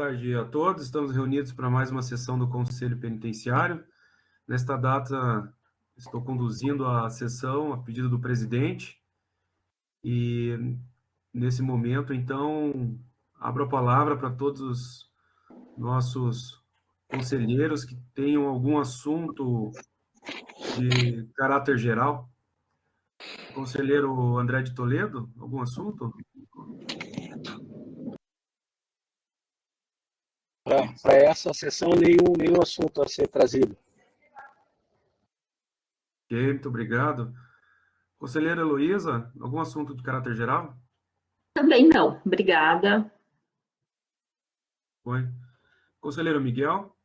tarde a todos. Estamos reunidos para mais uma sessão do Conselho Penitenciário. Nesta data, estou conduzindo a sessão a pedido do presidente e, nesse momento, então, abro a palavra para todos os nossos conselheiros que tenham algum assunto de caráter geral. Conselheiro André de Toledo, algum assunto? Para essa sessão, nenhum assunto a ser trazido. Ok, muito obrigado. Conselheira Heloísa, algum assunto de caráter geral? Também não, obrigada. Foi. Conselheiro Miguel?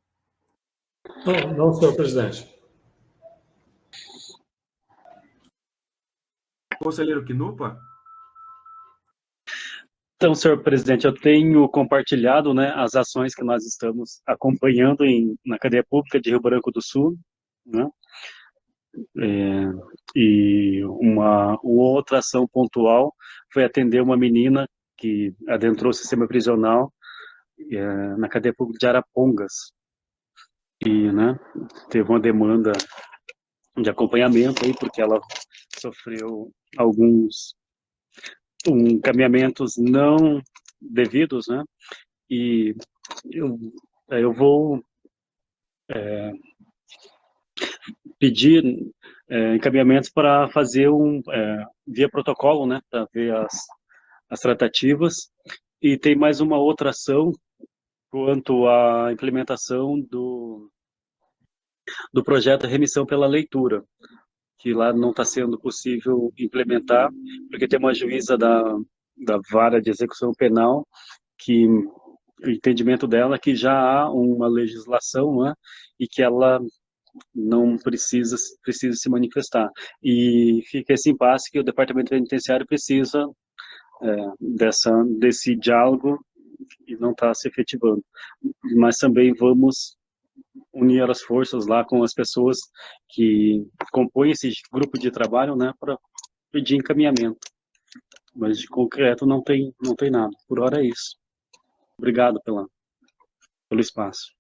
Não, senhor presidente. Conselheiro Quinupa? Então, senhor presidente, eu tenho compartilhado, né, as ações que nós estamos acompanhando na cadeia pública de Rio Branco do Sul, né, e uma outra ação pontual foi atender uma menina que adentrou o sistema prisional na cadeia pública de Arapongas, e, né, teve uma demanda de acompanhamento aí, porque ela sofreu alguns encaminhamentos não devidos, né? E eu vou pedir encaminhamentos para fazer via protocolo, né? Para ver as tratativas. E tem mais uma outra ação quanto à implementação do projeto Remissão pela Leitura, que lá não está sendo possível implementar, porque tem uma juíza da Vara de Execução Penal que o entendimento dela é que já há uma legislação, né, e que ela não precisa se manifestar. E fica esse impasse que o Departamento Penitenciário precisa desse diálogo e não está se efetivando. Mas também vamos unir as forças lá com as pessoas que compõem esse grupo de trabalho, né, para pedir encaminhamento. Mas de concreto não tem nada. Por hora é isso. Obrigado pelo espaço.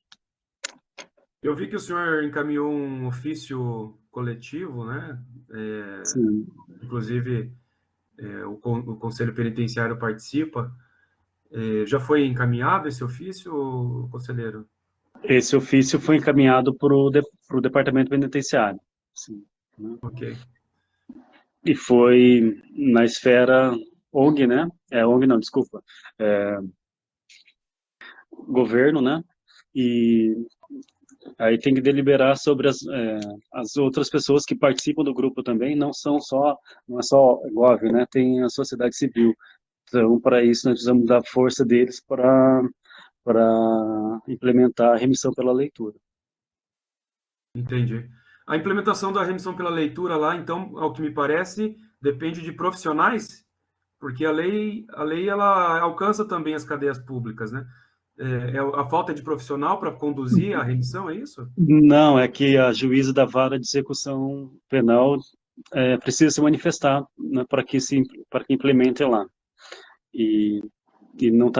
Eu vi que o senhor encaminhou um ofício coletivo, né? Sim. Inclusive, o Conselho Penitenciário participa. Já foi encaminhado esse ofício, conselheiro? Esse ofício foi encaminhado para o Departamento Penitenciário. Sim, né? Ok. E foi na esfera ONG, né? ONG não, desculpa. Governo, né? E aí tem que deliberar sobre as outras pessoas que participam do grupo também, não é só GOV, né? Tem a sociedade civil. Então, para isso, nós precisamos da força deles para implementar a remissão pela leitura. Entendi. A implementação da remissão pela leitura lá, então, ao que me parece, depende de profissionais, porque a lei ela alcança também as cadeias públicas, né? É a falta de profissional para conduzir a remissão, é isso? Não, é que a juíza da Vara de Execução Penal precisa se manifestar, né, para que implemente lá. E não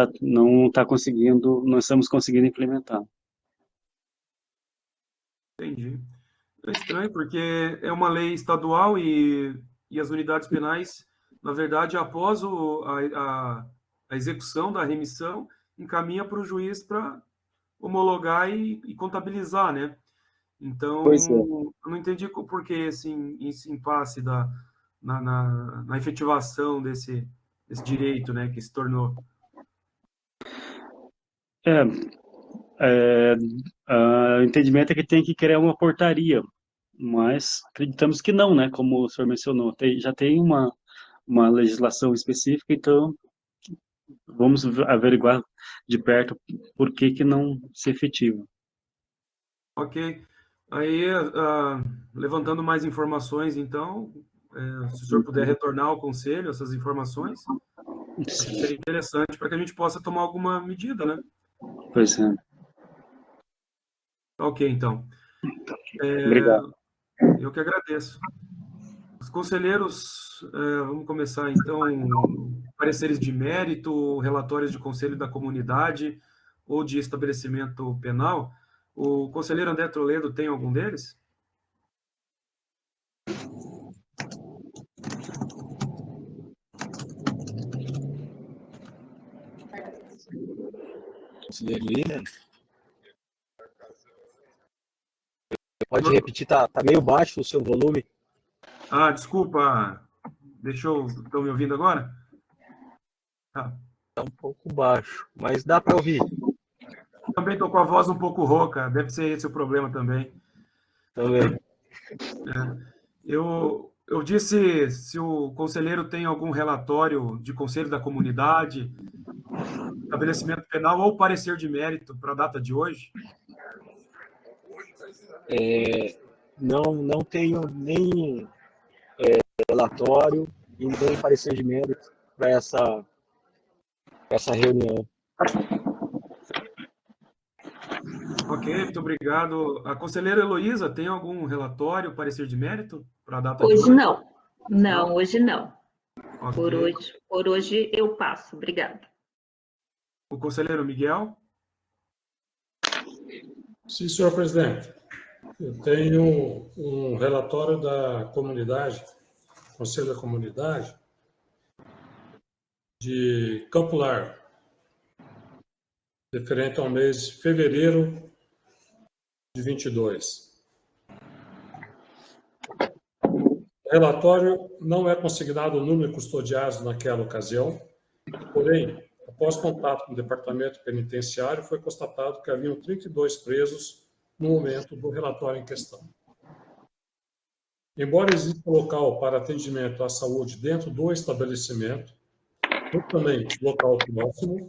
estamos conseguindo implementar. Entendi. É estranho, porque é uma lei estadual e as unidades penais, na verdade, após a execução da remissão, encaminha para o juiz para homologar e contabilizar, né? Então, Pois é. eu não entendi por que esse impasse na efetivação desse direito, né, que se tornou. O entendimento é que tem que criar uma portaria, mas acreditamos que não, né? Como o senhor mencionou, já tem uma legislação específica, então vamos averiguar de perto por que não se efetiva. Ok. Aí, levantando mais informações, então, se o senhor puder retornar ao conselho essas informações, acho que seria interessante para que a gente possa tomar alguma medida, né? Pois é. Ok, então. Obrigado. Eu que agradeço. Os conselheiros, vamos começar, então, pareceres de mérito, relatórios de conselho da comunidade. ou de estabelecimento penal. O conselheiro André Toledo tem algum deles? Conselheiro William, pode repetir, tá meio baixo o seu volume. Ah, desculpa. Estão me ouvindo agora? Tá. Tá um pouco baixo, mas dá para ouvir. Também estou com a voz um pouco rouca, deve ser esse o problema também. Também. Eu disse se o conselheiro tem algum relatório de conselho da comunidade, estabelecimento penal ou parecer de mérito para a data de hoje. Não tenho nem relatório e nem parecer de mérito para essa reunião. Ok, muito obrigado. A conselheira Heloísa, tem algum relatório, parecer de mérito para a data de Hoje hoje? não. Não, hoje não. Okay. Por hoje eu passo. Obrigada. O conselheiro Miguel? Sim, senhor presidente. Eu tenho um relatório da comunidade, Conselho da Comunidade, de Campo Largo, referente ao mês de fevereiro de 22. O relatório não é consignado o número custodiado naquela ocasião, porém, após contato com o Departamento Penitenciário, foi constatado que haviam 32 presos no momento do relatório em questão. Embora exista local para atendimento à saúde dentro do estabelecimento, ou também local próximo,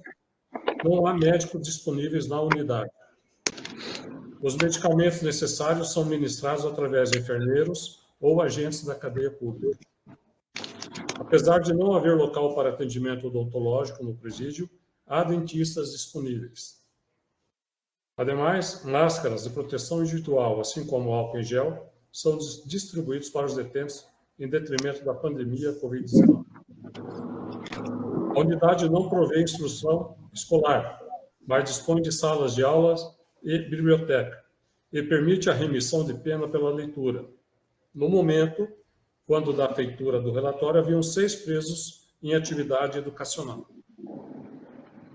não há médicos disponíveis na unidade. Os medicamentos necessários são ministrados através de enfermeiros ou agentes da cadeia pública. Apesar de não haver local para atendimento odontológico no presídio, há dentistas disponíveis. Ademais, máscaras de proteção individual, assim como álcool em gel, são distribuídos para os detentos em detrimento da pandemia Covid-19. A unidade não provê instrução escolar, mas dispõe de salas de aulas e biblioteca, e permite a remissão de pena pela leitura. No momento, quando da feitura do relatório, haviam 6 presos em atividade educacional.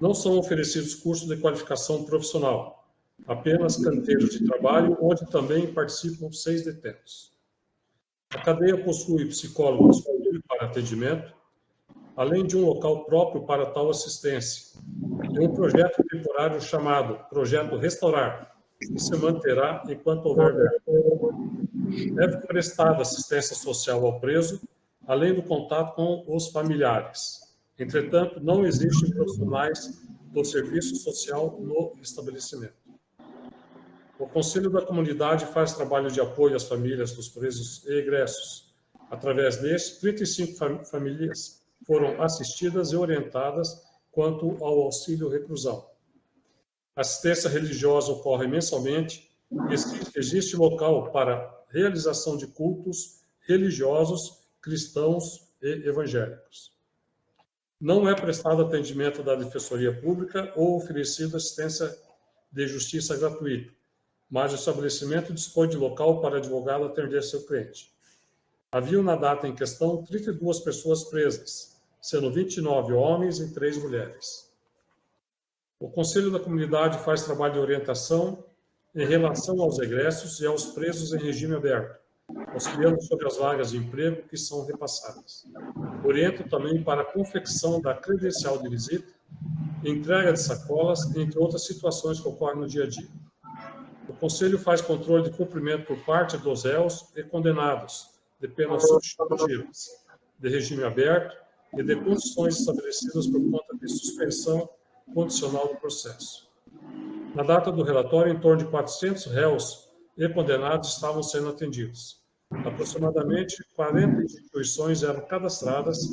Não são oferecidos cursos de qualificação profissional, apenas canteiros de trabalho, onde também participam 6 detentos. A cadeia possui psicólogo disponível para atendimento, além de um local próprio para tal assistência, e um projeto temporário chamado Projeto Restaurar, que se manterá enquanto houver verba. Deve prestar assistência social ao preso, além do contato com os familiares. Entretanto, não existem profissionais do serviço social no estabelecimento. O Conselho da Comunidade faz trabalho de apoio às famílias dos presos e egressos. Através deste, 35 famílias foram assistidas e orientadas quanto ao auxílio reclusão. A assistência religiosa ocorre mensalmente e existe local para realização de cultos religiosos, cristãos e evangélicos. Não é prestado atendimento da Defensoria Pública ou oferecida assistência de justiça gratuita, mas o estabelecimento dispõe de local para advogado atender seu cliente. Haviam na data em questão 32 pessoas presas, sendo 29 homens e 3 mulheres. O Conselho da Comunidade faz trabalho de orientação em relação aos egressos e aos presos em regime aberto, auxiliando sobre as vagas de emprego que são repassadas. Orienta também para a confecção da credencial de visita, entrega de sacolas, entre outras situações que ocorrem no dia a dia. O Conselho faz controle de cumprimento por parte dos réus e condenados de penas substitutivas, de regime aberto e de condições estabelecidas por conta de suspensão condicional do processo. Na data do relatório, em torno de 400 réus e condenados estavam sendo atendidos. Aproximadamente 40 instituições eram cadastradas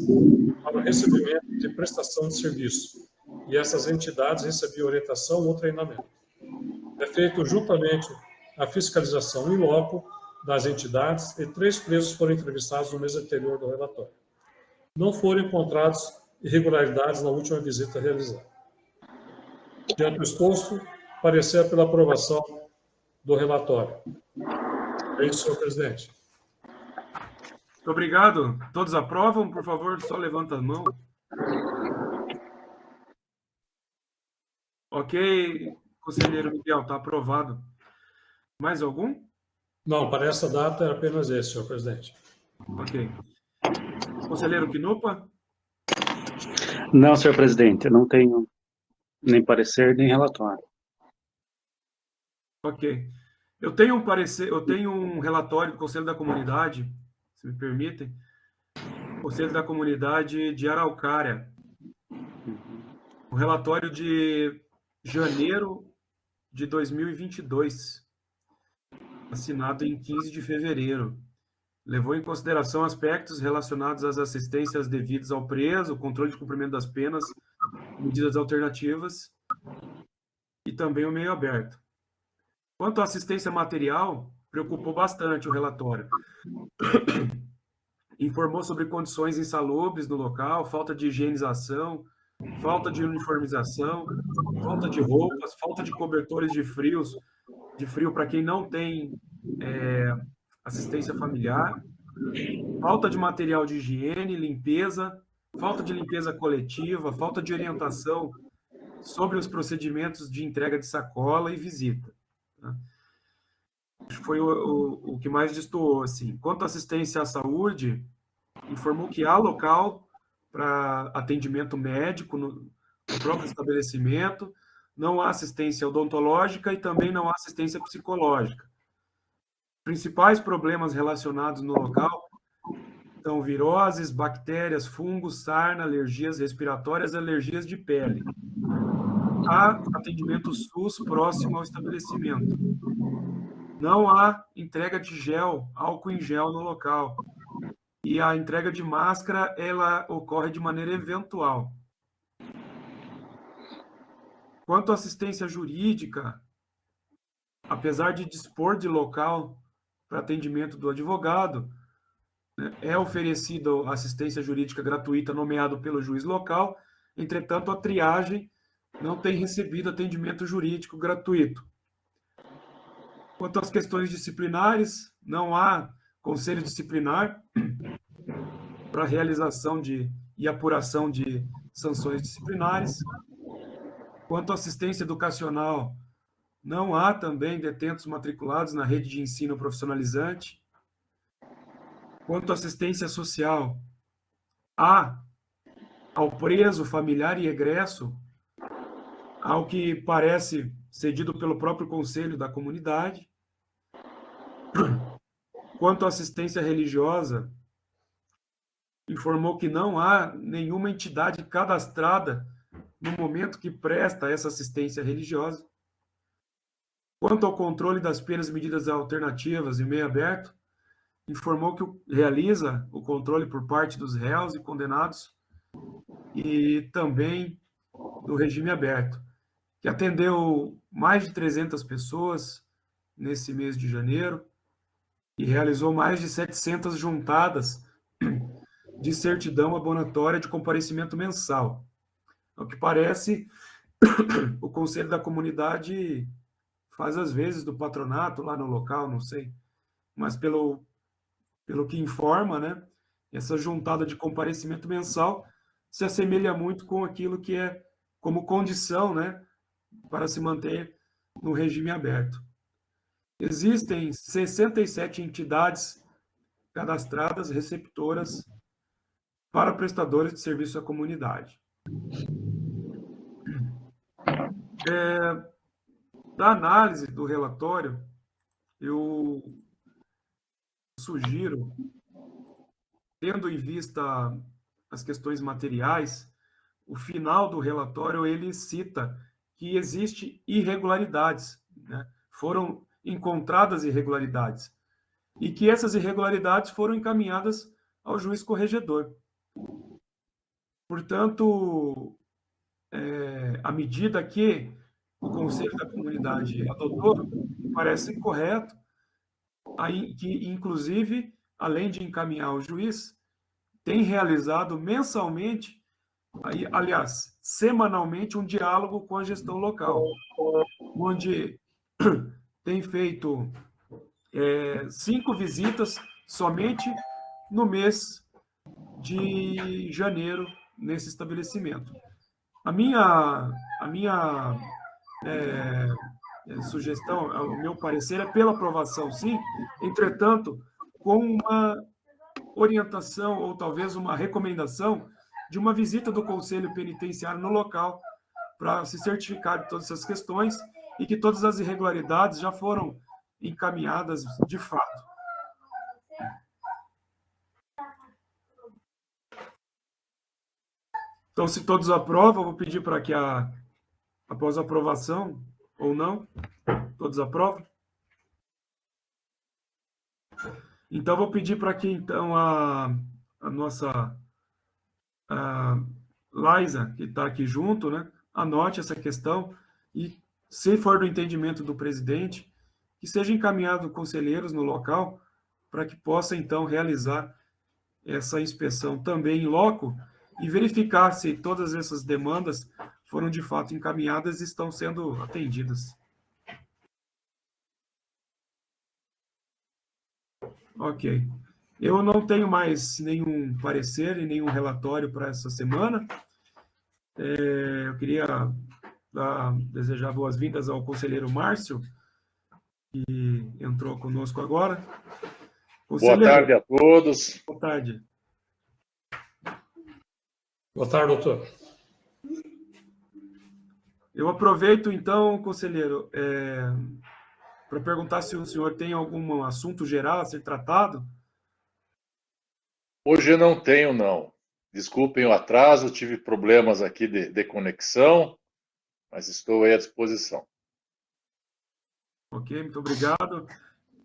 para o recebimento de prestação de serviço, e essas entidades recebiam orientação ou treinamento. É feito juntamente a fiscalização in loco das entidades e 3 presos foram entrevistados no mês anterior do relatório. Não foram encontrados irregularidades na última visita realizada. Diante do exposto, parecer pela aprovação do relatório. É isso, senhor presidente. Muito obrigado. Todos aprovam? Por favor, só levanta a mão. Ok, conselheiro Miguel, está aprovado. Mais algum? Não, para essa data é apenas esse, senhor presidente. Ok. Conselheiro Quinupa? Não, senhor presidente, eu não tenho nem parecer nem relatório. Ok. Eu tenho um parecer, eu tenho um relatório do Conselho da Comunidade, se me permitem. Conselho da Comunidade de Araucária. O relatório de janeiro de 2022, assinado em 15 de fevereiro. Levou em consideração aspectos relacionados às assistências devidas ao preso, o controle de cumprimento das penas, medidas alternativas e também o meio aberto. Quanto à assistência material, preocupou bastante o relatório. Informou sobre condições insalubres no local, falta de higienização, falta de uniformização, falta de roupas, falta de cobertores de frio para quem não tem assistência familiar, falta de material de higiene, limpeza, falta de limpeza coletiva, falta de orientação sobre os procedimentos de entrega de sacola e visita. Tá? Acho que foi o que mais destoou. Assim. Quanto à assistência à saúde, informou que há local para atendimento médico no próprio estabelecimento, não há assistência odontológica e também não há assistência psicológica. Principais problemas relacionados no local são viroses, bactérias, fungos, sarna, alergias respiratórias e alergias de pele. Há atendimento SUS próximo ao estabelecimento. Não há entrega de gel, álcool em gel no local. E a entrega de máscara, ela ocorre de maneira eventual. Quanto à assistência jurídica, apesar de dispor de local para atendimento do advogado, né, é oferecida assistência jurídica gratuita nomeado pelo juiz local, entretanto, a triagem não tem recebido atendimento jurídico gratuito. Quanto às questões disciplinares, não há conselho disciplinar para realização e apuração de sanções disciplinares. Quanto à assistência educacional, não há também detentos matriculados na rede de ensino profissionalizante. Quanto à assistência social, há ao preso, familiar e egresso, ao que parece cedido pelo próprio Conselho da Comunidade. Quanto à assistência religiosa, informou que não há nenhuma entidade cadastrada no momento que presta essa assistência religiosa. Quanto ao controle das penas e medidas alternativas e meio aberto, informou que realiza o controle por parte dos réus e condenados e também do regime aberto, que atendeu mais de 300 pessoas nesse mês de janeiro e realizou mais de 700 juntadas de certidão abonatória de comparecimento mensal. Ao que parece, o Conselho da Comunidade faz às vezes do patronato lá no local, não sei, mas pelo que informa, né, essa juntada de comparecimento mensal se assemelha muito com aquilo que é como condição, né, para se manter no regime aberto. Existem 67 entidades cadastradas, receptoras para prestadores de serviço à comunidade. Da análise do relatório, eu sugiro, tendo em vista as questões materiais, o final do relatório ele cita que existe irregularidades, né? Foram encontradas irregularidades e que essas irregularidades foram encaminhadas ao juiz corregedor. Portanto, a medida que o Conselho da Comunidade adotou parece correto, aí, que, inclusive, além de encaminhar ao juiz, tem realizado mensalmente aí, aliás, semanalmente um diálogo com a gestão local, onde tem feito 5 visitas somente no mês de janeiro nesse estabelecimento. A minha sugestão, o meu parecer é pela aprovação, sim, entretanto, com uma orientação ou talvez uma recomendação de uma visita do Conselho Penitenciário no local para se certificar de todas essas questões e que todas as irregularidades já foram encaminhadas de fato. Então, se todos aprovam, eu vou pedir para que, após a aprovação, ou não, todos aprovam? Então, vou pedir para que, então, a nossa Laisa, que está aqui junto, né, anote essa questão e, se for do entendimento do presidente, que seja encaminhado conselheiros no local para que possa, então, realizar essa inspeção também em loco e verificar se todas essas demandas foram de fato encaminhadas e estão sendo atendidas. Ok. Eu não tenho mais nenhum parecer e nenhum relatório para essa semana. Eu queria desejar boas-vindas ao conselheiro Márcio, que entrou conosco agora. Boa tarde a todos. Boa tarde. Boa tarde, doutor. Eu aproveito, então, conselheiro, para perguntar se o senhor tem algum assunto geral a ser tratado. Hoje eu não tenho, não. Desculpem o atraso, tive problemas aqui de conexão, mas estou aí à disposição. Ok, muito obrigado.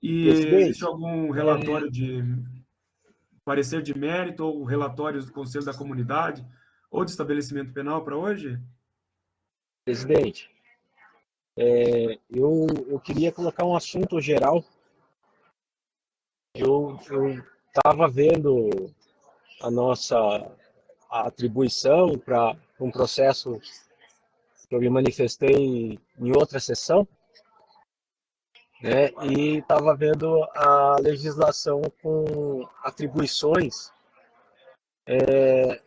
E existe algum relatório de parecer de mérito ou relatórios do Conselho da Comunidade ou de estabelecimento penal para hoje? Presidente, eu queria colocar um assunto geral. Eu estava vendo a nossa atribuição para um processo que eu me manifestei em outra sessão, né? E estava vendo a legislação com atribuições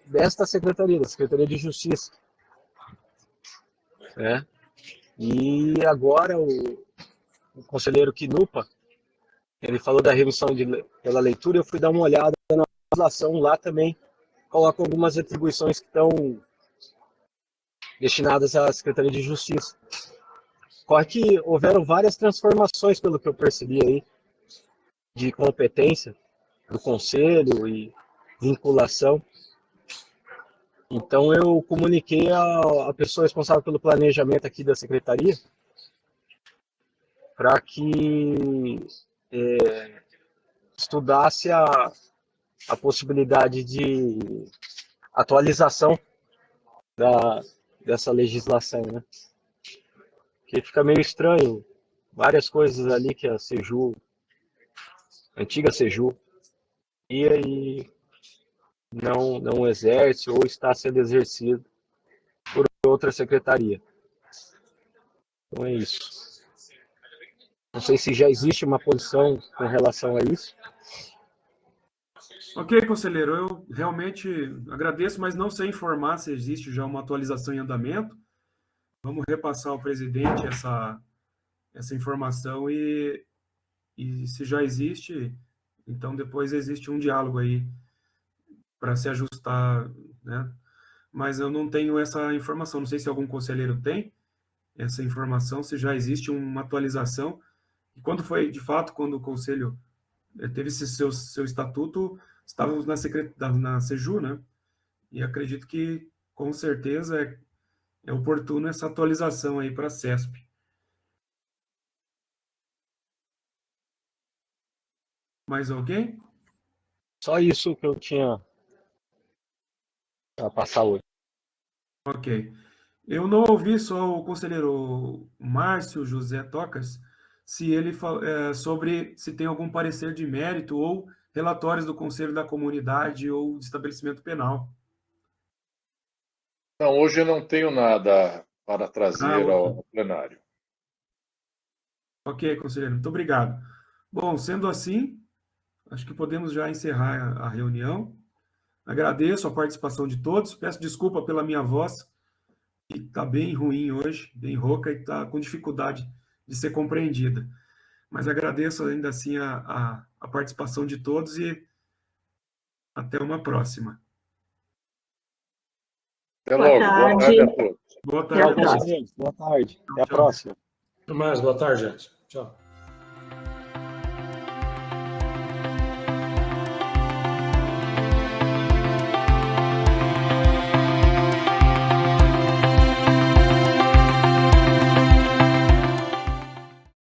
desta secretaria, da Secretaria de Justiça, né? E agora o conselheiro Quinupa, ele falou da remissão pela leitura, eu fui dar uma olhada na legislação, lá também coloca algumas atribuições que estão destinadas à Secretaria de Justiça. Corre que houveram várias transformações, pelo que eu percebi aí, de competência do conselho e vinculação. Então eu comuniquei a pessoa responsável pelo planejamento aqui da secretaria para que estudasse a possibilidade de atualização dessa legislação, né? Porque fica meio estranho, várias coisas ali que a Seju, a antiga Seju, e aí não exerce ou está sendo exercido por outra secretaria. Então é isso. Não sei se já existe uma posição com relação a isso. Ok, conselheiro, eu realmente agradeço, mas não sei informar se existe já uma atualização em andamento. Vamos repassar ao presidente essa informação e se já existe, então depois existe um diálogo aí para se ajustar, né? Mas eu não tenho essa informação, não sei se algum conselheiro tem essa informação, se já existe uma atualização. E quando foi, de fato, quando o conselho teve esse seu estatuto, estávamos na Seju, né? E acredito que, com certeza, é oportuno essa atualização aí para a CESP. Mais alguém? Só isso que eu tinha para passar hoje. Ok. Eu não ouvi só o conselheiro Márcio José Tocas, se ele sobre se tem algum parecer de mérito ou relatórios do Conselho da Comunidade ou de estabelecimento penal. Não, hoje eu não tenho nada para trazer ao plenário. Ok, conselheiro, muito obrigado. Bom, sendo assim, acho que podemos já encerrar a reunião. Agradeço a participação de todos, peço desculpa pela minha voz, que está bem ruim hoje, bem rouca e está com dificuldade de ser compreendida. Mas agradeço ainda assim a participação de todos e até uma próxima. Até Boa logo. Boa tarde a tarde. todos. Boa Tchau, tarde. Até a próxima. conselheiros. Boa tarde. Até a Tchau. próxima. Até mais. Boa tarde, gente. Tchau.